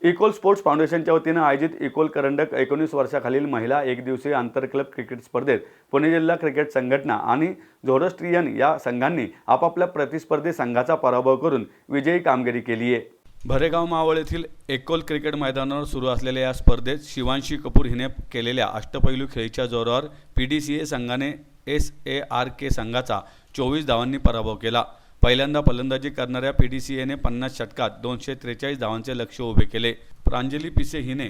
इकोल sports फाउंडेशनच्या वतीनं आयोजित इकोल करंडक 19 वर्षाखालील महिला एकदिवसीय आंतरक्लब क्रिकेट स्पर्धेत पुणे जिल्हा क्रिकेट संघटना आणि झोरोस्ट्रियन या संघांनी आपापल्या प्रतिस्पर्धी संघाचा पराभव करून विजयी कामगिरी केली आहे। भरेगाव मावळ येथील इकोल क्रिकेट मैदानावर सुरू असलेल्या या स्पर्धेत शिवांशी कपूर हिने केलेल्या अष्टपैलू खेळीच्या जोरावर पीडीसीए संघाने SARK संघाचा 24 धावांनी पराभव केला। पहिल्यांदा फलंदाजी करणाऱ्या पीडीसीएने 50 षटकात 243 धावांचे लक्ष्य उभे केले। प्रांजली पिसे हिने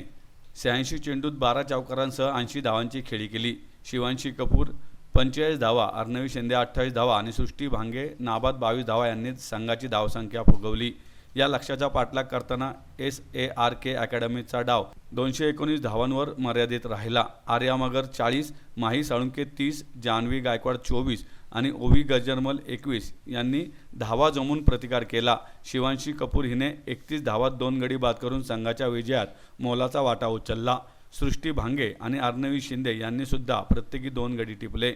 86 चेंडूत 12 चौकारांसह 80 धावांची खेळी केली। शिवांशी कपूर 45 धावा, अर्णवी शिंदे 28 धावा आणि सृष्टी भांगे नाबाद 22 धावा यांनी संघाची धावसंख्या फुगवली। या लक्ष्याचा पाठलाग करताना SARK अकॅडमीचा डाव 219 धावांवर मर्यादित राहिला। आर्या मगर 40, माही साळुंके 30, जान्हवी गायकवाड 24 आणि ओवी गजरमल 21 यांनी धावा जमवून प्रतिकार केला। शिवांशी कपूर हिने 31 धावात 2 गडी बाद करून संघाच्या विजयात मोलाचा वाटा उचलला। सृष्टी भांगे आणि अर्णवी शिंदे यांनी सुद्धा प्रत्येकी 2 गडी टिपले।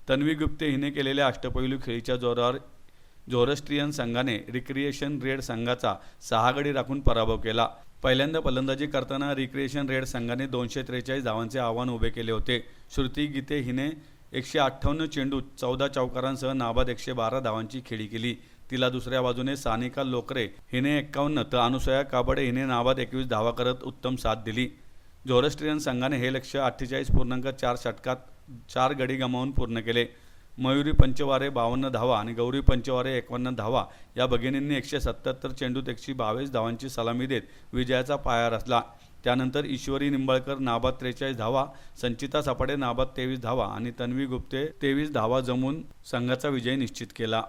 तन्वी गुप्ते हिने केलेल्या अष्टपैलू खेळीच्या जोरावर झोरोस्ट्रियन संघाने रिक्रिएशन रेड संघाचा 6 गडी राखून पराभव केला। पहिल्यांदा फलंदाजी करताना रिक्रिएशन रेड संघाने 243 धावांचे आव्हान उभे केले होते। श्रुती गीते हिने 158 चेंडूत 14 चौकारांसह नाबाद 112 धावांची खेळी केली। तिला दुसऱ्या बाजूने सानिका लोकरे हिने 51 तर अनुसया काबडे हिने नाबाद 21 धावा करत उत्तम साथ दिली। झोरोस्ट्रियन संघाने हे लक्ष्य 48.4 षटकात 4 गडी गमावून पूर्ण केले। मयुरी पंचवारे 52 धावा आणि गौरी पंचवारे 51 धावा या भगिनींनी 177 चेंडूत 122 धावांची सलामी देत विजयाचा पाया रचला। त्यानंतर ईश्वरी निंबाळकर नाबाद 43 धावा, संचिता सापडे नाबाद 23 धावा आणि तन्वी गुप्ते 23 धावा जमवून संघाचा विजय निश्चित केला।